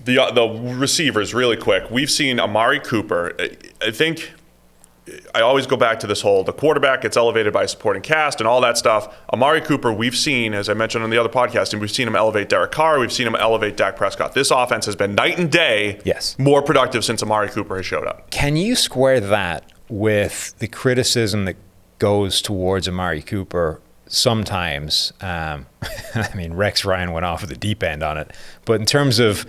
the receivers, really quick. We've seen Amari Cooper. I think I always go back to this whole, the quarterback gets elevated by a supporting cast and all that stuff. Amari Cooper, we've seen, as I mentioned on the other podcast, and we've seen him elevate Derek Carr. We've seen him elevate Dak Prescott. This offense has been night and day more productive since Amari Cooper has showed up. Can you square that with the criticism that goes towards Amari Cooper sometimes? I mean, Rex Ryan went off at the deep end on it. But in terms of...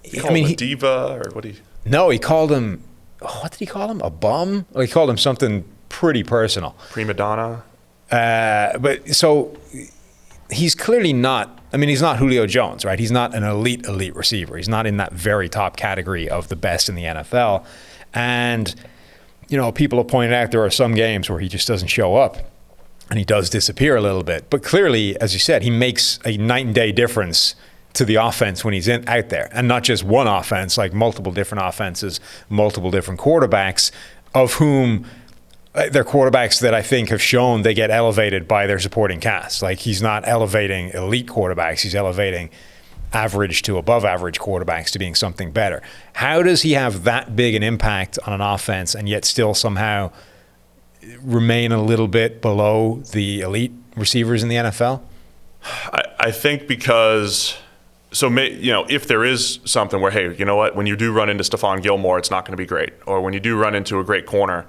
He called him a diva, or what he... No, he called him... What did he call him? A bum? He called him something pretty personal. Prima donna? But so he's clearly not... I mean, he's not Julio Jones, right? He's not an elite receiver. He's not in that very top category of the best in the NFL. And, you know, people have pointed out there are some games where he just doesn't show up and he does disappear a little bit. But clearly, as you said, he makes a night and day difference to the offense when he's out there. And not just one offense, like multiple different offenses, multiple different quarterbacks, of whom they're quarterbacks that I think have shown they get elevated by their supporting cast. Like, he's not elevating elite quarterbacks. He's elevating average to above average quarterbacks to being something better. How does he have that big an impact on an offense and yet still somehow remain a little bit below the elite receivers in the NFL? I think because... So, you know, if there is something where, hey, you know what, when you do run into Stephon Gilmore, it's not going to be great. Or when you do run into a great corner,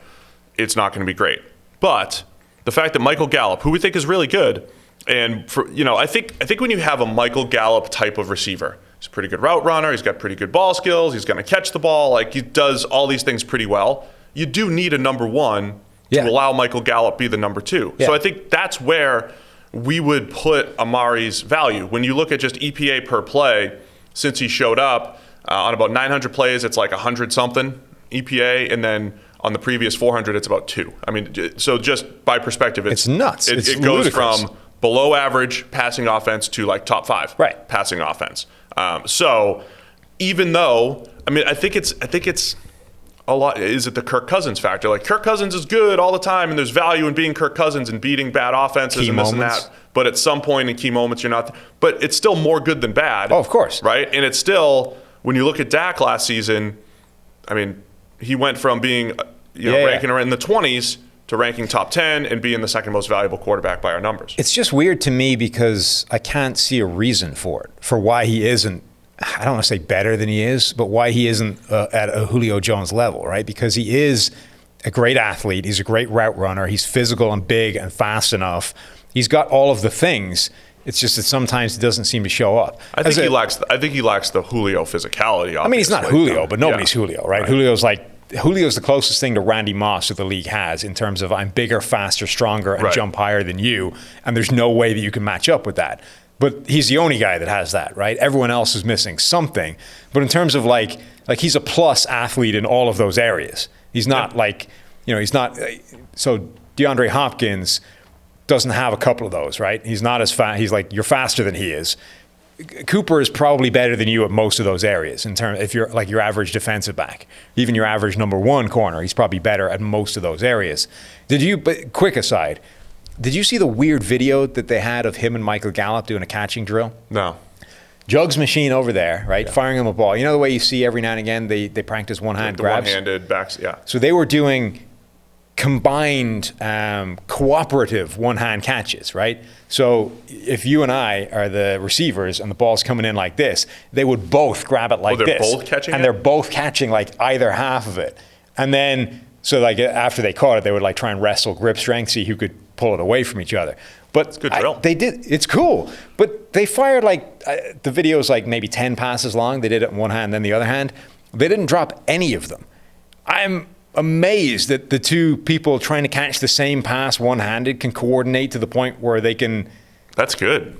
it's not going to be great. But the fact that Michael Gallup, who we think is really good, and, for, you know, I think when you have a Michael Gallup type of receiver, he's a pretty good route runner, he's got pretty good ball skills, he's going to catch the ball, like he does all these things pretty well. You do need a number one to allow Michael Gallup be the number two. Yeah. So I think that's where we would put Amari's value. When you look at just EPA per play, since he showed up, on about 900 plays, it's like 100-something EPA, and then on the previous 400, it's about 2. I mean, so just by perspective, it's nuts. It goes ludicrous. From below average passing offense to like top 5 passing offense. So even though, I mean, I think it's a lot. Is it the Kirk Cousins factor? Like, Kirk Cousins is good all the time, and there's value in being Kirk Cousins and beating bad offenses and this and that. But at some point in key moments, you're not. But it's still more good than bad. Oh, of course. Right? And it's still, when you look at Dak last season, I mean, he went from being ranking in the 20s to ranking top 10 and being the second most valuable quarterback by our numbers. It's just weird to me because I can't see a reason for it, for why he isn't, I don't want to say better than he is, but why he isn't at a Julio Jones level, right? Because he is a great athlete. He's a great route runner. He's physical and big and fast enough. He's got all of the things. It's just that sometimes it doesn't seem to show up. I think he lacks the Julio physicality. Obviously. I mean, he's not Julio, but nobody's Julio, right? Julio's the closest thing to Randy Moss that the league has in terms of I'm bigger, faster, stronger, and jump higher than you, and there's no way that you can match up with that. But he's the only guy that has that, right? Everyone else is missing something. But in terms of like he's a plus athlete in all of those areas. He's not he's not. So DeAndre Hopkins doesn't have a couple of those, right? He's not as fast. He's like, you're faster than he is. Cooper is probably better than you at most of those areas in terms, if you're like your average defensive back, even your average number one corner, he's probably better at most of those areas. But quick aside, did you see the weird video that they had of him and Michael Gallup doing a catching drill? No. Jugs machine over there, right? Yeah. Firing him a ball. You know the way you see every now and again they practice one-hand grabs? One-handed backs, yeah. So they were doing combined cooperative one-hand catches, right? So if you and I are the receivers and the ball's coming in like this, they would both grab it like this. They're both catching and they're both catching like either half of it. And then, so like after they caught it, they would like try and wrestle grip strength, see who could pull it away from each other. But it's a good drill. They did. It's cool. But they fired the video's like maybe 10 passes long. They did it in one hand, then the other hand. They didn't drop any of them. I'm amazed that the two people trying to catch the same pass one-handed can coordinate to the point where they can. That's good.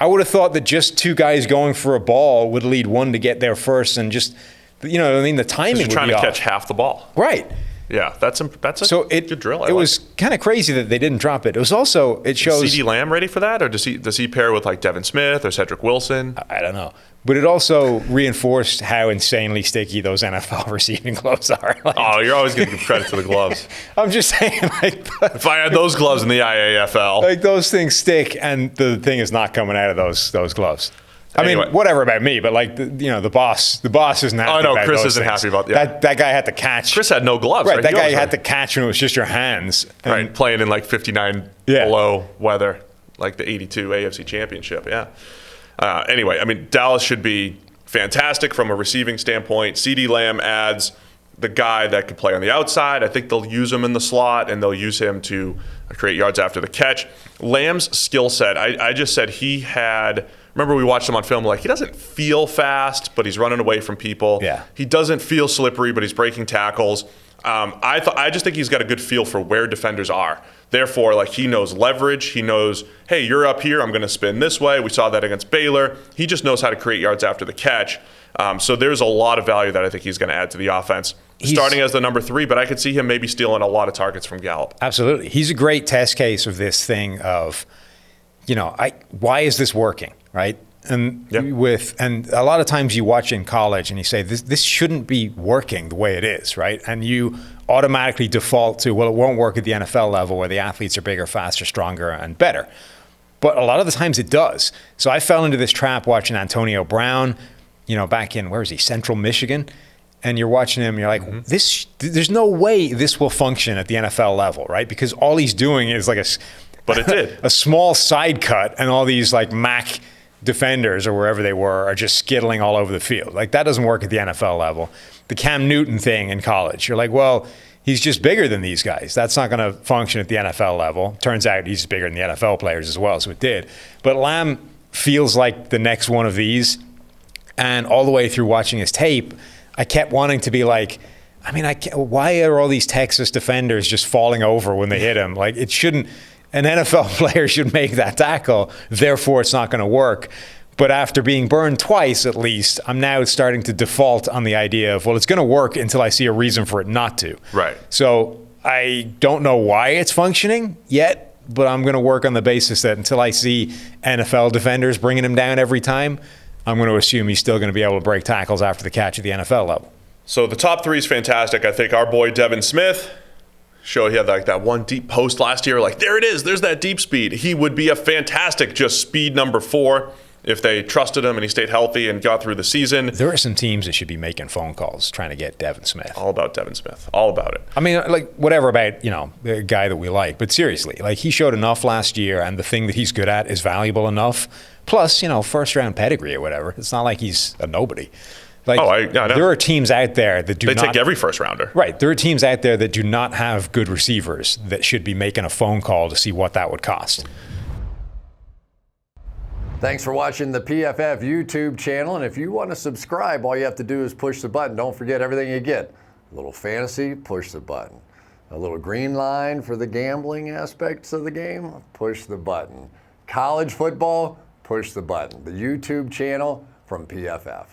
I would have thought that just two guys going for a ball would lead one to get there first, and just, you know what I mean, the timing would be off. You're trying to catch half the ball. Right. Yeah, that's a good drill. It was kind of crazy that they didn't drop it. It was also, it shows. Is CeeDee Lamb ready for that, or does he pair with like Devin Smith or Cedric Wilson? I don't know. But it also reinforced how insanely sticky those NFL receiving gloves are. You're always going to give credit to the gloves. I'm just saying, if I had those gloves in the IAFL, those things stick, and the thing is not coming out of those gloves. Anyway. I mean, whatever about me, but like the boss isn't happy. Oh no, about Chris those isn't things. happy about that guy had to catch. Chris had no gloves. Right, that He guy always had to catch when it was just your hands. Right, playing in like 59 below weather, like the '82 AFC Championship. Yeah. Anyway, I mean, Dallas should be fantastic from a receiving standpoint. CeeDee Lamb adds the guy that could play on the outside. I think they'll use him in the slot, and they'll use him to create yards after the catch. Lamb's skill set, I just said he had. Remember, we watched him on film. Like, he doesn't feel fast, but he's running away from people. Yeah. He doesn't feel slippery, but he's breaking tackles. I just think he's got a good feel for where defenders are. Therefore, like, he knows leverage. He knows, hey, you're up here. I'm going to spin this way. We saw that against Baylor. He just knows how to create yards after the catch. So there's a lot of value that I think he's going to add to the offense. Starting as the number 3, but I could see him maybe stealing a lot of targets from Gallup. Absolutely. He's a great test case of this thing of, why is this working, right? And and a lot of times you watch in college and you say, this shouldn't be working the way it is, right? And you automatically default to, well, it won't work at the NFL level where the athletes are bigger, faster, stronger, and better. But a lot of the times it does. So I fell into this trap watching Antonio Brown, back in, where is he, Central Michigan? And you're watching him, you're like, there's no way this will function at the NFL level, right? Because all he's doing is like but it did. a small side cut, and all these like MAC defenders or wherever they were are just skittling all over the field. Like, that doesn't work at the NFL level. The Cam Newton thing in college, you're like, well, he's just bigger than these guys. That's not going to function at the NFL level. Turns out he's bigger than the NFL players as well, so it did. But Lamb feels like the next one of these, and all the way through watching his tape, I kept wanting to be like, why are all these Texas defenders just falling over when they hit him? Like, it shouldn't. An NFL player should make that tackle, therefore it's not going to work. But after being burned twice, at least, I'm now starting to default on the idea of, well, it's going to work until I see a reason for it not to. Right. So I don't know why it's functioning yet, but I'm going to work on the basis that until I see NFL defenders bringing him down every time, I'm going to assume he's still going to be able to break tackles after the catch at the NFL level. So the top 3 is fantastic. I think our boy Devin Smith showed he had like that one deep post last year. Like, there it is. There's that deep speed. He would be a fantastic just speed number 4 if they trusted him and he stayed healthy and got through the season. There are some teams that should be making phone calls trying to get Devin Smith. All about Devin Smith. All about it. I mean, like, whatever about, the guy that we like. But seriously, like, he showed enough last year, and the thing that he's good at is valuable enough. Plus, first-round pedigree or whatever. It's not like he's a nobody. Like, there are teams out there that do not. They take every first rounder. Right. There are teams out there that do not have good receivers that should be making a phone call to see what that would cost. Thanks for watching the PFF YouTube channel. And if you want to subscribe, all you have to do is push the button. Don't forget everything you get. A little fantasy, push the button. A little green line for the gambling aspects of the game, push the button. College football, push the button. The YouTube channel from PFF.